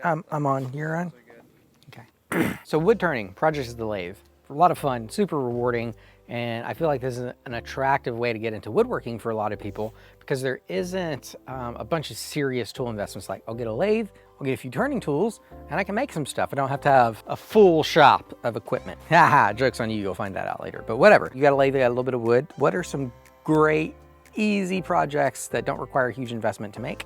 I'm on. You're on? Okay. So wood turning, project is the lathe. A lot of fun, super rewarding, and I feel like this is an attractive way to get into woodworking for a lot of people because there isn't a bunch of serious tool investments. Like I'll get a lathe, I'll get a few turning tools, and I can make some stuff. I don't have to have a full shop of equipment. Haha, joke's on you, you'll find that out later. But whatever, you got a lathe, you got a little bit of wood. What are some great, easy projects that don't require a huge investment to make?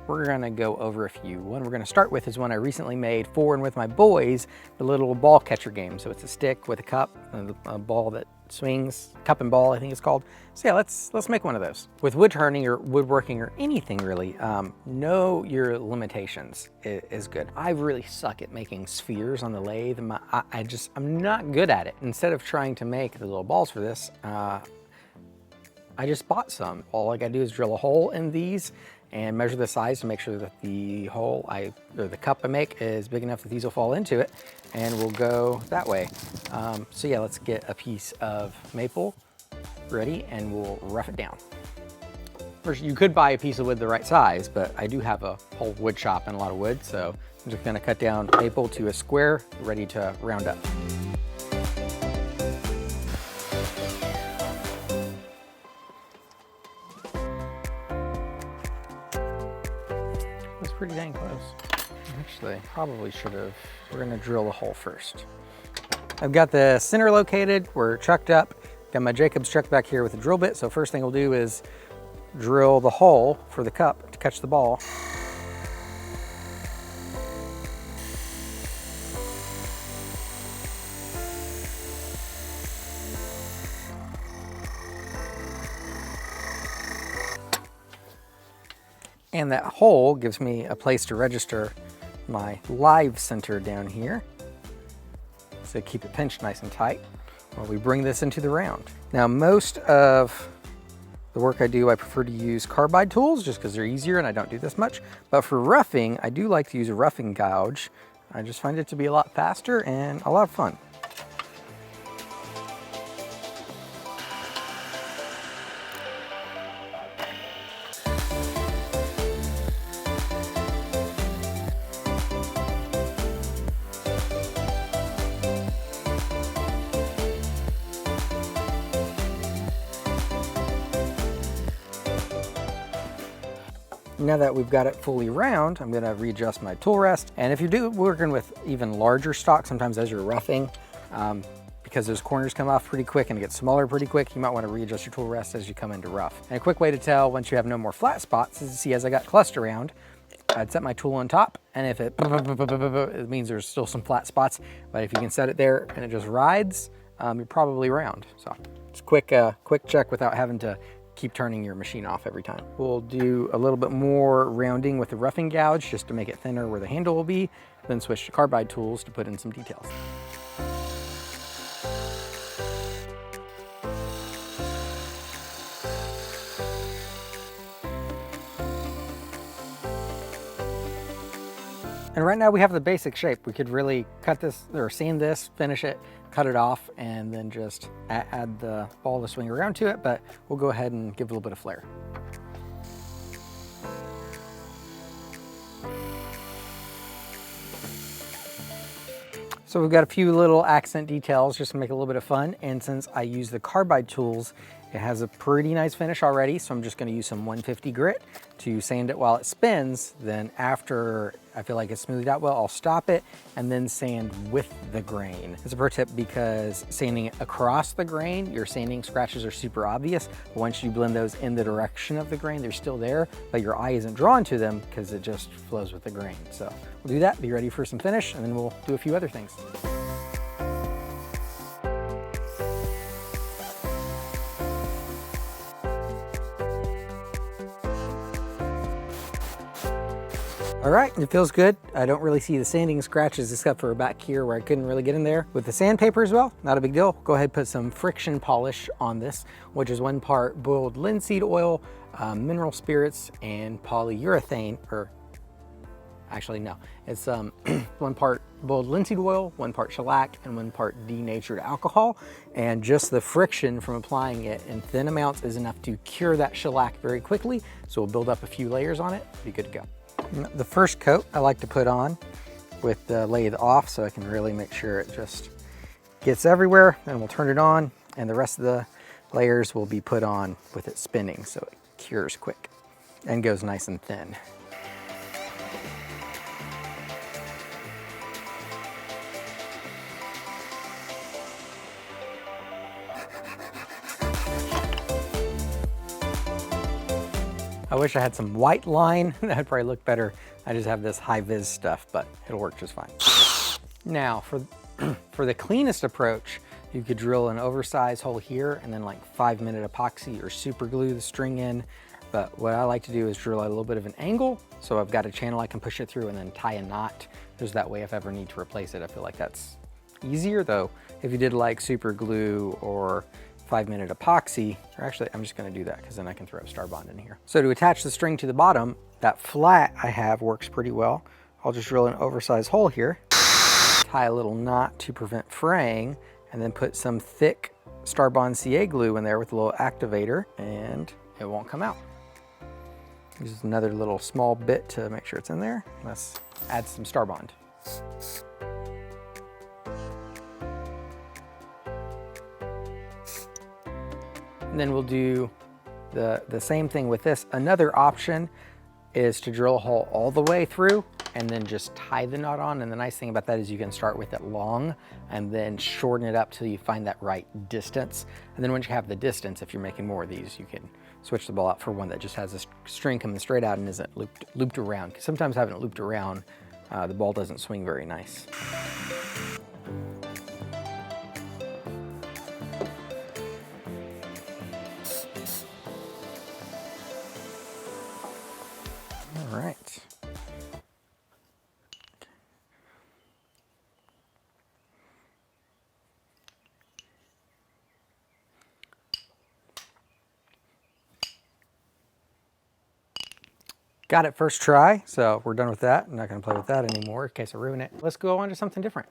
We're gonna go over a few. One we're gonna start with is one I recently made for and with my boys, the little ball catcher game. So it's a stick with a cup and a ball that swings, cup and ball I think it's called. So yeah, let's make one of those. With wood turning or woodworking or anything really, know your limitations is good. I really suck at making spheres on the lathe. I'm not good at it. Instead of trying to make the little balls for this, I just bought some. All I gotta do is drill a hole in these and measure the size to make sure that the the cup I make is big enough that these will fall into it, and we'll go that way. So yeah, let's get a piece of maple ready and we'll rough it down. First, you could buy a piece of wood the right size, but I do have a whole wood shop and a lot of wood, so I'm just gonna cut down maple to a square, ready to round up. That's pretty dang close. Actually, probably should have. We're gonna drill a hole first. I've got the center located, we're chucked up. Got my Jacob's chuck back here with a drill bit, so first thing we'll do is drill the hole for the cup to catch the ball. And that hole gives me a place to register my live center down here. So keep it pinched nice and tight while we bring this into the round. Now most of the work I do, I prefer to use carbide tools just because they're easier and I don't do this much. But for roughing, I do like to use a roughing gouge. I just find it to be a lot faster and a lot of fun. Now that we've got it fully round, I'm gonna readjust my tool rest. And if you're working with even larger stock, sometimes as you're roughing, because those corners come off pretty quick and get smaller pretty quick, you might wanna readjust your tool rest as you come into rough. And a quick way to tell once you have no more flat spots is to see as I got cluster round, I'd set my tool on top, and if it means there's still some flat spots, but if you can set it there and it just rides, you're probably round. So it's quick check without having to keep turning your machine off every time. We'll do a little bit more rounding with the roughing gouge just to make it thinner where the handle will be, then switch to carbide tools to put in some details. And right now we have the basic shape. We could really cut this or sand this, finish it, cut it off, and then just add the ball to swing around to it, but we'll go ahead and give it a little bit of flair. So we've got a few little accent details just to make it a little bit of fun, and since I use the carbide tools, it has a pretty nice finish already, so I'm just gonna use some 150 grit to sand it while it spins. Then after I feel like it's smoothed out well, I'll stop it and then sand with the grain. It's a pro tip because sanding across the grain, your sanding scratches are super obvious. But once you blend those in the direction of the grain, they're still there, but your eye isn't drawn to them because it just flows with the grain. So we'll do that, be ready for some finish, and then we'll do a few other things. All right, it feels good. I don't really see the sanding scratches except for back here where I couldn't really get in there. With the sandpaper as well, not a big deal. Go ahead and put some friction polish on this, which is 1 part boiled linseed oil, mineral spirits, and polyurethane, or actually no, it's 1 part boiled linseed oil, 1 part shellac, and 1 part denatured alcohol. And just the friction from applying it in thin amounts is enough to cure that shellac very quickly. So we'll build up a few layers on it, be good to go. The first coat I like to put on with the lathe off so I can really make sure it just gets everywhere. Then we'll turn it on and the rest of the layers will be put on with it spinning so it cures quick and goes nice and thin. I wish I had some white line. That'd probably look better. I just have this high vis stuff, but it'll work just fine. Now for the cleanest approach, you could drill an oversized hole here and then like 5-minute epoxy or super glue the string in. But what I like to do is drill at a little bit of an angle. So I've got a channel I can push it through and then tie a knot. There's that way if I ever need to replace it. I feel like that's easier though. If you did like super glue or 5-minute epoxy, or actually I'm just gonna do that because then I can throw a star bond in here. So to attach the string to the bottom, that flat I have works pretty well. I'll just drill an oversized hole here, tie a little knot to prevent fraying, and then put some thick star bond CA glue in there with a little activator and it won't come out. Use another little small bit to make sure it's in there. Let's add some star bond. And then we'll do the same thing with this. Another option is to drill a hole all the way through and then just tie the knot on. And the nice thing about that is you can start with it long and then shorten it up till you find that right distance. And then once you have the distance, if you're making more of these, you can switch the ball out for one that just has a string coming straight out and isn't looped around. Because sometimes having it looped around, the ball doesn't swing very nice. All right. Got it first try, so we're done with that. I'm not gonna play with that anymore in case I ruin it. Let's go on to something different.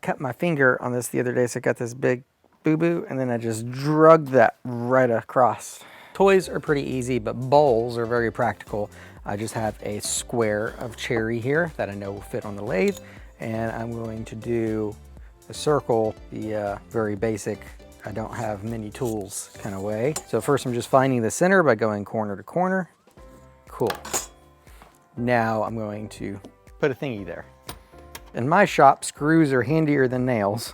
Cut my finger on this the other day, so I got this big boo-boo, and then I just drug that right across. Toys are pretty easy, but bowls are very practical. I just have a square of cherry here that I know will fit on the lathe, and I'm going to do a circle, the very basic, I don't have many tools kind of way. So first I'm just finding the center by going corner to corner. Cool. Now I'm going to put a thingy there. In my shop, screws are handier than nails.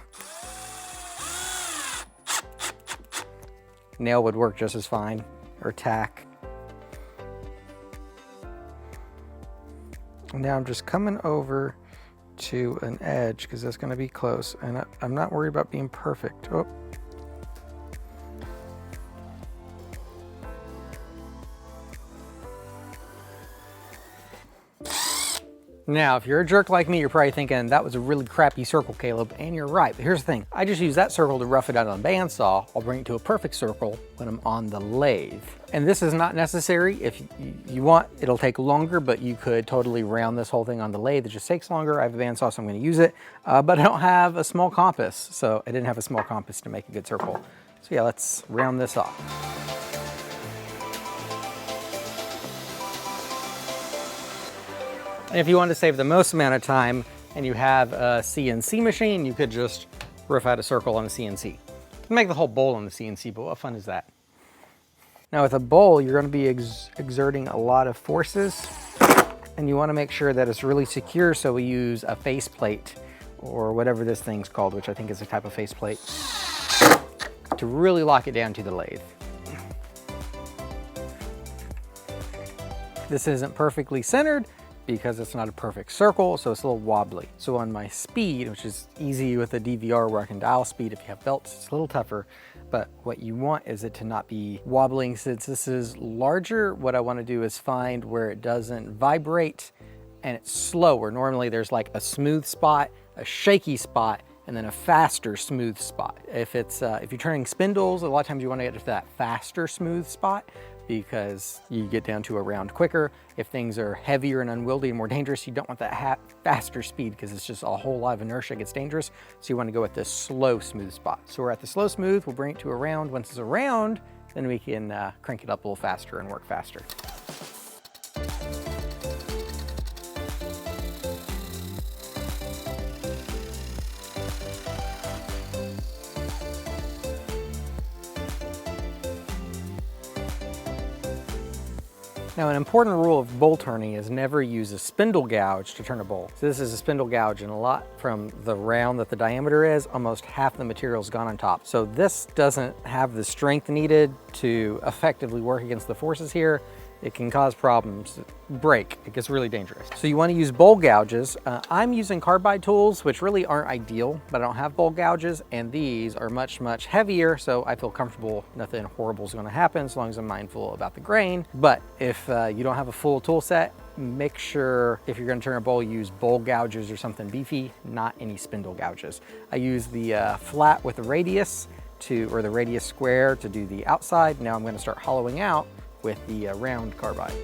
Nail would work just as fine, or tack. And now I'm just coming over to an edge because that's going to be close, and I'm not worried about being perfect. Oh. Now, if you're a jerk like me, you're probably thinking that was a really crappy circle, Caleb, and you're right. But here's the thing, I just use that circle to rough it out on a bandsaw. I'll bring it to a perfect circle when I'm on the lathe. And this is not necessary. If you want, it'll take longer, but you could totally round this whole thing on the lathe. It just takes longer. I have a bandsaw, so I'm gonna use it. But I don't have a small compass, so I didn't have a small compass to make a good circle. So yeah, let's round this off. And if you want to save the most amount of time and you have a CNC machine, you could just rough out a circle on a CNC. You can make the whole bowl on the CNC, but what fun is that? Now with a bowl, you're going to be exerting a lot of forces, and you want to make sure that it's really secure, so we use a face plate or whatever this thing's called, which I think is a type of face plate, to really lock it down to the lathe. This isn't perfectly centered because it's not a perfect circle, so it's a little wobbly. So on my speed, which is easy with a DVR where I can dial speed if you have belts, it's a little tougher, but what you want is it to not be wobbling. Since this is larger, what I want to do is find where it doesn't vibrate and it's slower. Normally there's like a smooth spot, a shaky spot, and then a faster smooth spot. If you're turning spindles, a lot of times you want to get to that faster smooth spot because you get down to a round quicker. If things are heavier and unwieldy and more dangerous, you don't want that faster speed because it's just a whole lot of inertia, it gets dangerous. So you want to go with this slow smooth spot. So we're at the slow smooth, we'll bring it to a round. Once it's a round, then we can crank it up a little faster and work faster. Now, an important rule of bowl turning is never use a spindle gouge to turn a bowl. So this is a spindle gouge, and a lot from the round that the diameter is, almost half the material's gone on top. So this doesn't have the strength needed to effectively work against the forces here. It can cause problems, break, it gets really dangerous. So you want to use bowl gouges. I'm using carbide tools, which really aren't ideal, but I don't have bowl gouges, and these are much, much heavier, so I feel comfortable nothing horrible is going to happen as long as I'm mindful about the grain. But if you don't have a full tool set, make sure if you're going to turn a bowl, use bowl gouges or something beefy, not any spindle gouges. I use the flat with the radius or the radius square to do the outside. Now I'm going to start hollowing out with the round carbide. So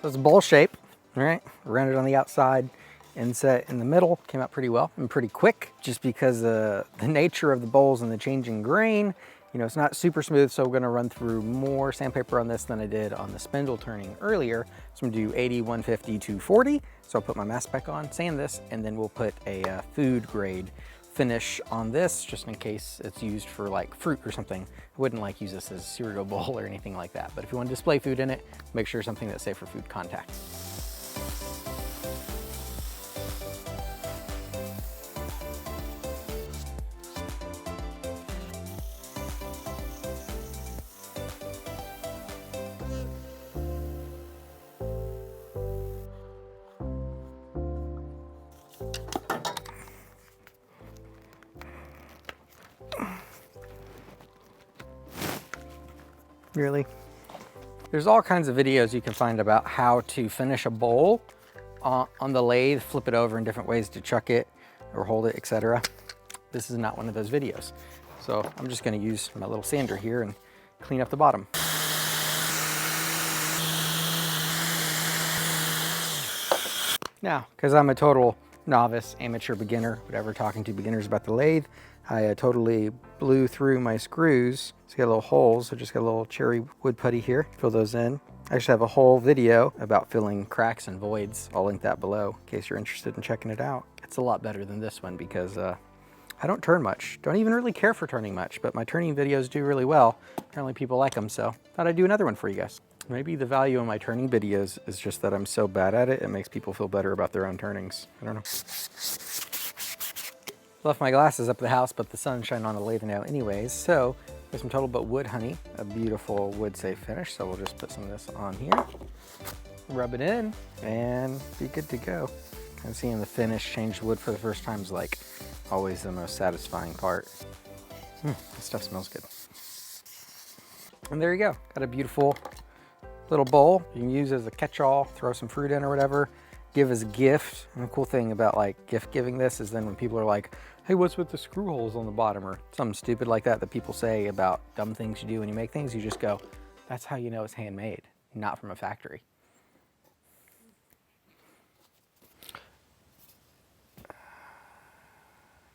it's a bowl shape, all right? Rounded on the outside, inset in the middle. Came out pretty well and pretty quick, just because the nature of the bowls and the changing grain. You know, it's not super smooth, so we're gonna run through more sandpaper on this than I did on the spindle turning earlier. So I'm gonna do 80, 150, 240. So I'll put my mask back on, sand this, and then we'll put a food grade finish on this, just in case it's used for like fruit or something. I wouldn't like use this as a cereal bowl or anything like that. But if you want to display food in it, make sure something that's safe for food contact. Really? There's all kinds of videos you can find about how to finish a bowl on the lathe, flip it over in different ways to chuck it or hold it, etc. This is not one of those videos. So I'm just gonna use my little sander here and clean up the bottom. Now, because I'm a total novice, amateur, beginner, whatever, talking to beginners about the lathe, I totally blew through my screws. It's got little holes, so just got a little cherry wood putty here. Fill those in. I actually have a whole video about filling cracks and voids. I'll link that below in case you're interested in checking it out. It's a lot better than this one because I don't turn much. Don't even really care for turning much, but my turning videos do really well. Apparently people like them, so thought I'd do another one for you guys. Maybe the value of my turning videos is just that I'm so bad at it, it makes people feel better about their own turnings. I don't know. Left my glasses up at the house, but the sun's shining on the lathe now anyways. So there's some Total But Wood Honey, a beautiful wood safe finish. So we'll just put some of this on here, rub it in, and be good to go. And seeing the finish change wood for the first time is like always the most satisfying part. This stuff smells good. And there you go. Got a beautiful little bowl you can use as a catch-all, throw some fruit in or whatever, give as a gift. And the cool thing about like gift giving this is then when people are like, hey, what's with the screw holes on the bottom, or something stupid like that people say about dumb things you do when you make things, you just go, that's how you know it's handmade, not from a factory.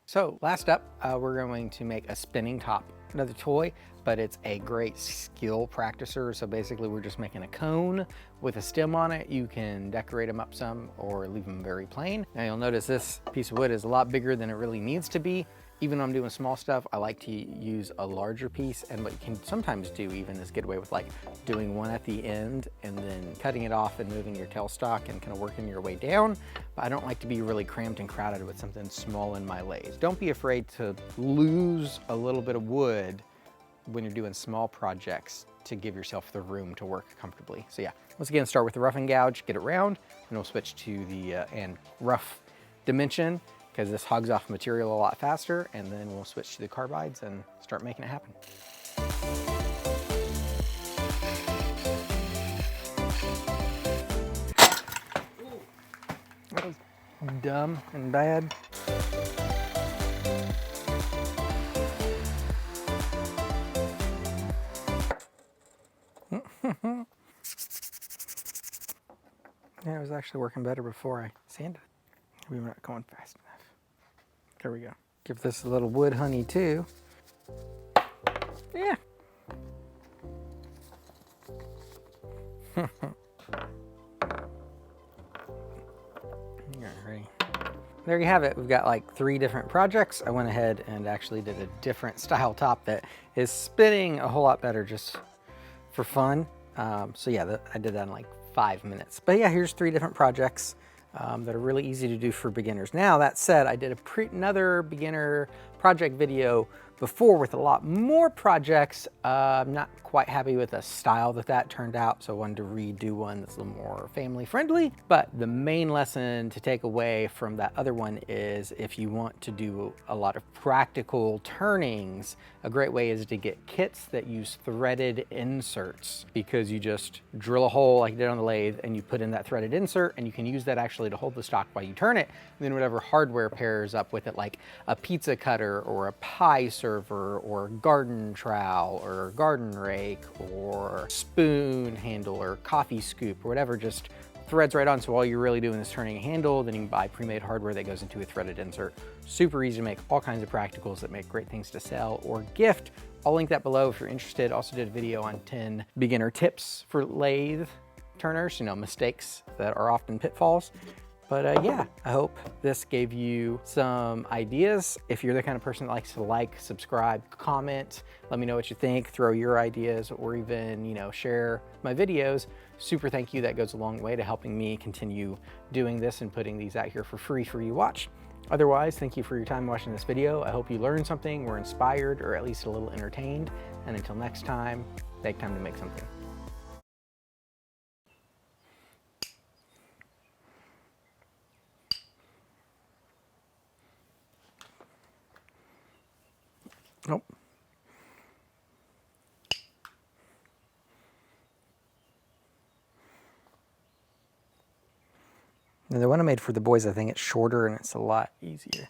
So last up, we're going to make a spinning top. Another toy, but it's a great skill practicer. So basically we're just making a cone with a stem on it. You can decorate them up some or leave them very plain. Now you'll notice this piece of wood is a lot bigger than it really needs to be. Even when I'm doing small stuff, I like to use a larger piece, and what you can sometimes do even is get away with like doing one at the end and then cutting it off and moving your tailstock and kind of working your way down. But I don't like to be really cramped and crowded with something small in my lathe. Don't be afraid to lose a little bit of wood when you're doing small projects to give yourself the room to work comfortably. So yeah, once again, start with the rough and gouge, get it round, and we'll switch to the and rough dimension, because this hogs off material a lot faster, and then we'll switch to the carbides and start making it happen. That was dumb and bad. Yeah, it was actually working better before I sanded it. We were not going fast enough. There we go. Give this a little wood honey too. Yeah. Yeah, ready. there you have it. We've got like 3 different projects. I went ahead and actually did a different style top that is spinning a whole lot better just for fun. So yeah, I did that in like 5 minutes. But yeah, here's 3 different projects that are really easy to do for beginners. Now, that said, I did another beginner project video before with a lot more projects. I'm not quite happy with the style that turned out, so I wanted to redo one that's a little more family friendly. But the main lesson to take away from that other one is if you want to do a lot of practical turnings, a great way is to get kits that use threaded inserts, because you just drill a hole like you did on the lathe and you put in that threaded insert, and you can use that actually to hold the stock while you turn it. And then whatever hardware pairs up with it, like a pizza cutter or a pie server or garden trowel or garden rake or spoon handle or coffee scoop or whatever, just threads right on. So all you're really doing is turning a handle. Then you can buy pre-made hardware that goes into a threaded insert. Super easy to make, all kinds of practicals that make great things to sell or gift. I'll link that below if you're interested. Also did a video on 10 beginner tips for lathe turners, mistakes that are often pitfalls. But yeah, I hope this gave you some ideas. If you're the kind of person that likes to like, subscribe, comment, let me know what you think, throw your ideas, or even, share my videos. Super thank you. That goes a long way to helping me continue doing this and putting these out here for free for you to watch. Otherwise, thank you for your time watching this video. I hope you learned something, were inspired, or at least a little entertained. And until next time, take time to make something. Nope. And the one I made for the boys, I think it's shorter and it's a lot easier.